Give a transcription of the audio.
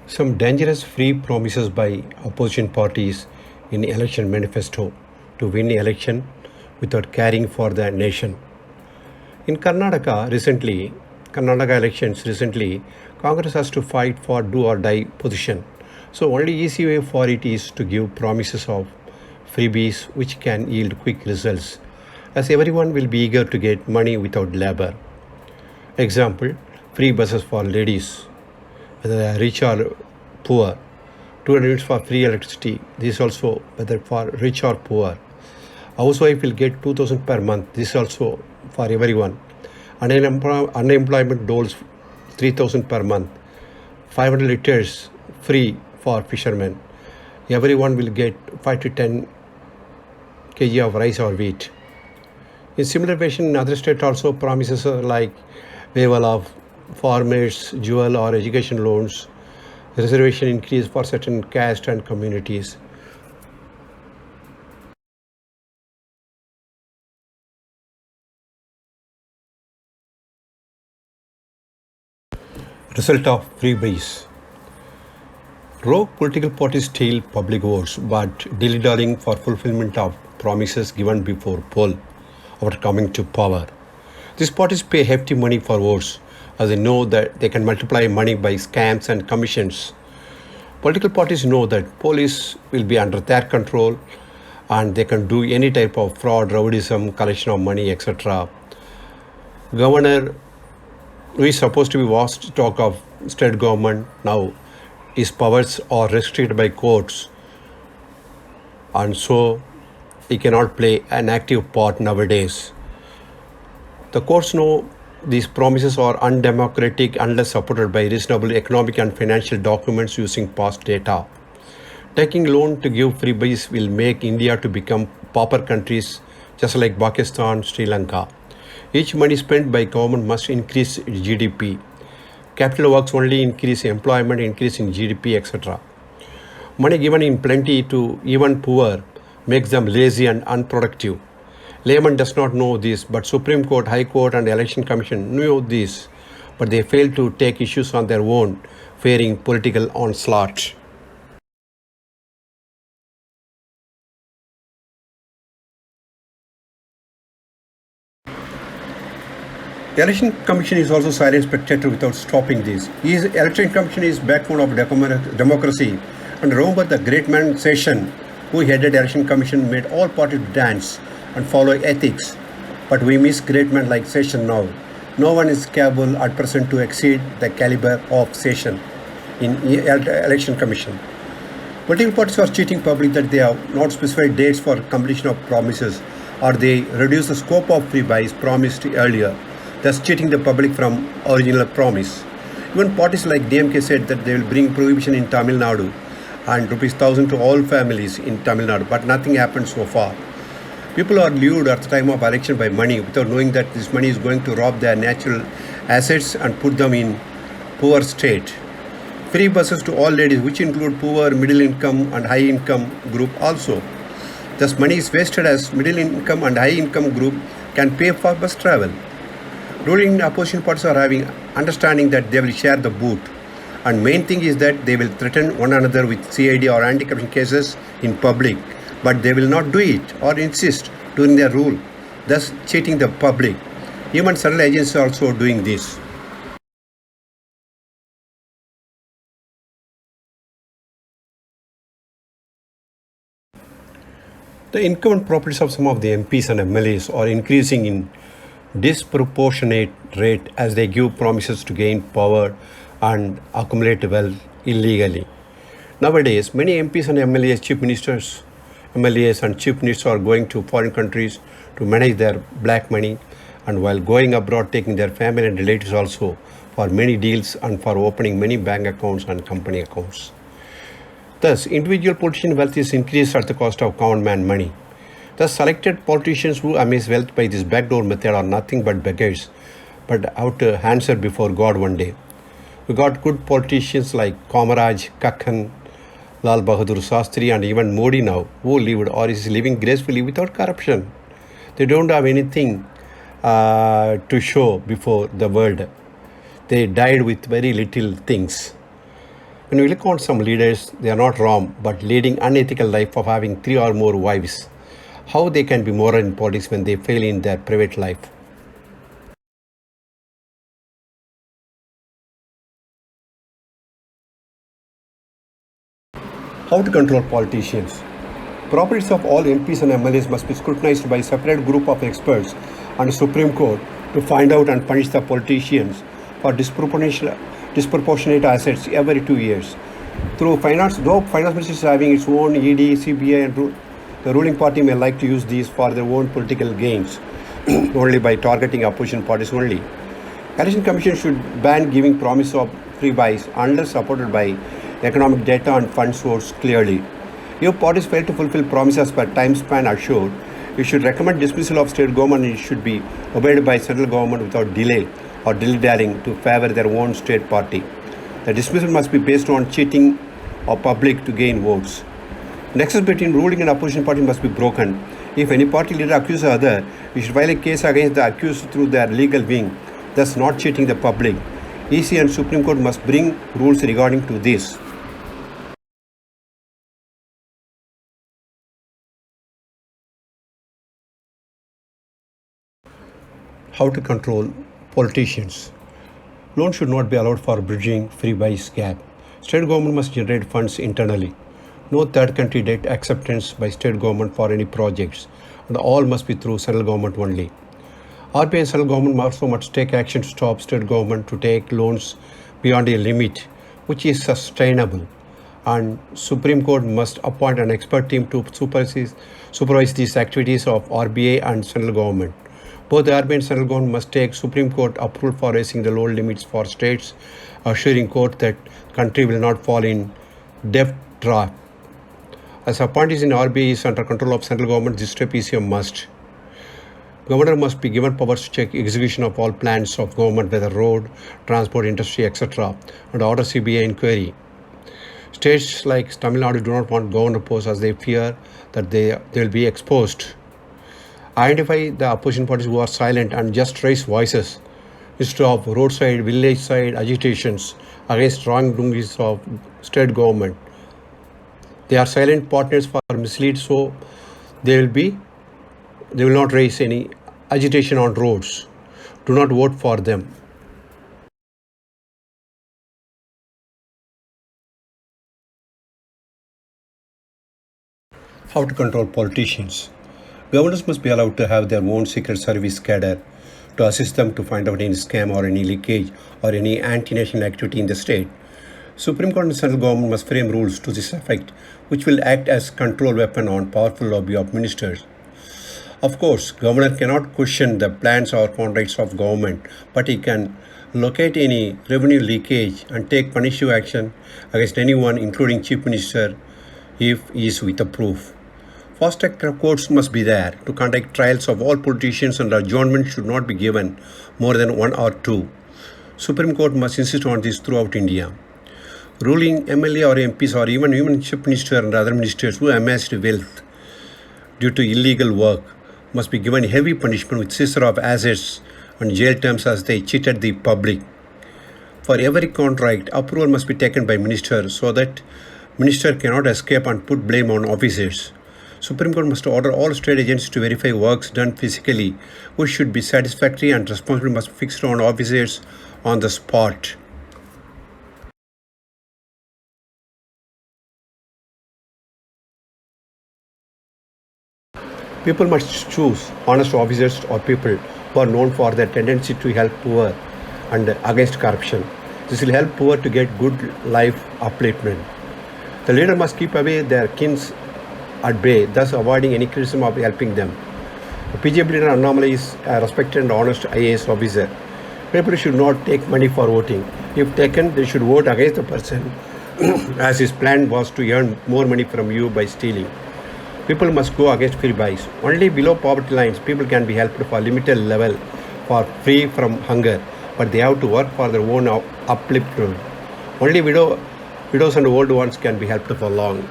Some dangerous free promises by opposition parties in election manifesto to win election without caring for the nation. In Karnataka elections recently, Congress has to fight for do or die position. So only easy way for it is to give promises of freebies which can yield quick results, as everyone will be eager to get money without labor. Example, free buses for ladies, whether they are rich or poor. 200 units for free electricity. This also whether for rich or poor. Housewife will get 2,000 per month. This also for everyone. Unemployment doles 3,000 per month. 500 liters free for fishermen. Everyone will get 5 to 10 kg of rice or wheat. In similar fashion, in other states also promises like waiver of farmers, jewel or education loans, reservation increase for certain caste and communities. Result of freebies. Rogue political parties steal public votes but dilly-dallying for fulfillment of promises given before poll after coming to power. These parties pay hefty money for votes as they know that they can multiply money by scams and commissions. Political parties know that police will be under their control and they can do any type of fraud, rowdyism, collection of money, etc. Governor, who is supposed to be vast talk of state government now, his powers are restricted by courts, and so he cannot play an active part nowadays. The courts know these promises are undemocratic unless supported by reasonable economic and financial documents using past data. Taking loan to give freebies will make India to become pauper countries just like Pakistan, Sri Lanka. Each money spent by government must increase GDP. Capital works only increase employment, increase in GDP, etc. Money given in plenty to even poor makes them lazy and unproductive. Layman does not know this, but Supreme Court, High Court and Election Commission knew this, but they failed to take issues on their own, fearing political onslaught. The Election Commission is also silent spectator without stopping this. Election Commission is backbone of democracy. And remember the great man Session, who headed Election Commission, made all parties dance and follow ethics. But we miss great men like Session now. No one is capable at present to exceed the caliber of Session in Election Commission. Political parties are cheating public that they have not specified dates for completion of promises, or they reduce the scope of free buys promised earlier, thus cheating the public from original promise. Even parties like DMK said that they will bring prohibition in Tamil Nadu and ₹1,000 to all families in Tamil Nadu, but nothing happened so far. People are lured at the time of election by money without knowing that this money is going to rob their natural assets and put them in poor state. Free buses to all ladies, which include poor, middle income and high income group also. Thus money is wasted as middle income and high income group can pay for bus travel. Ruling opposition parties are having understanding that they will share the boot. And main thing is that they will threaten one another with CID or anti-corruption cases in public. But they will not do it or insist during their rule, thus cheating the public. Even central agencies are also doing this. The incumbent properties of some of the MPs and MLAs are increasing in disproportionate rate as they give promises to gain power and accumulate wealth illegally. Nowadays, many MPs and MLAs, chief ministers, MLAs and chief ministers are going to foreign countries to manage their black money, and while going abroad taking their family and relatives also for many deals and for opening many bank accounts and company accounts. Thus, individual politician wealth is increased at the cost of common man money. Thus, selected politicians who amass wealth by this backdoor method are nothing but beggars, but have to answer before God one day. We got good politicians like Kamaraj, Kakhan, Lal Bahadur Shastri and even Modi now, who lived or is living gracefully without corruption. They don't have anything to show before the world. They died with very little things. When we look on some leaders, they are not wrong, but leading unethical life of having three or more wives. How they can be moral in politics when they fail in their private life? How to control politicians? Properties of all MPs and MLAs must be scrutinized by a separate group of experts and the Supreme Court to find out and punish the politicians for disproportionate assets every 2 years. Through finance, though finance ministry is having its own ED, CBI, and the ruling party may like to use these for their own political gains, only by targeting opposition parties only. Election Commission should ban giving promise of free buys unless supported by economic data and fund source clearly. If parties fail to fulfill promises per time span assured, it should recommend dismissal of state government and it should be obeyed by central government without delay or dilly-dallying to favor their own state party. The dismissal must be based on cheating of public to gain votes. Nexus between ruling and opposition party must be broken. If any party leader accuses other, we should file a case against the accused through their legal wing, thus not cheating the public. EC and Supreme Court must bring rules regarding to this. How to control politicians? Loans should not be allowed for bridging free buys gap. State government must generate funds internally. No third country debt acceptance by state government for any projects, and all must be through central government only. RBI and central government also must take action to stop state government to take loans beyond a limit which is sustainable. And Supreme Court must appoint an expert team to supervise these activities of RBI and central government. Both the RBI and central government must take Supreme Court approval for raising the loan limits for states, assuring court that country will not fall in debt trap. As appointees in RBI is under control of central government, this step is a must. Governor must be given powers to check execution of all plans of government, whether road, transport, industry, etc., and order CBI inquiry. States like Tamil Nadu do not want governor posts as they fear that they will be exposed. Identify the opposition parties who are silent and just raise voices instead of roadside, village side agitations against wrongdoings of state government. They are silent partners for mislead, so they will not raise any agitation on roads. Do not vote for them. How to control politicians? Governors must be allowed to have their own secret service cadre to assist them to find out any scam or any leakage or any anti-national activity in the state. Supreme Court and central government must frame rules to this effect, which will act as control weapon on powerful lobby of ministers. Of course, governor cannot question the plans or contracts of government, but he can locate any revenue leakage and take punitive action against anyone, including chief minister, if he is with a proof. Fast-track courts must be there to conduct trials of all politicians, and adjournment should not be given more than 1 or 2. Supreme Court must insist on this throughout India. Ruling MLA or MPs or even chief minister and other ministers who amassed wealth due to illegal work must be given heavy punishment with seizure of assets and jail terms as they cheated the public. For every contract, approval must be taken by minister so that minister cannot escape and put blame on officers. Supreme Court must order all state agents to verify works done physically, which should be satisfactory, and responsibility must be fixed on officers on the spot. People must choose honest officers or people who are known for their tendency to help poor and against corruption. This will help poor to get good life upliftment. The leader must keep away their kins at bay, thus avoiding any criticism of helping them. The BJP leader anomaly is a respected and honest IAS officer. People should not take money for voting. If taken, they should vote against the person as his plan was to earn more money from you by stealing. People must go against free buys. Only below poverty lines, people can be helped for limited level for free from hunger, but they have to work for their own upliftment. Only widows and old ones can be helped for long.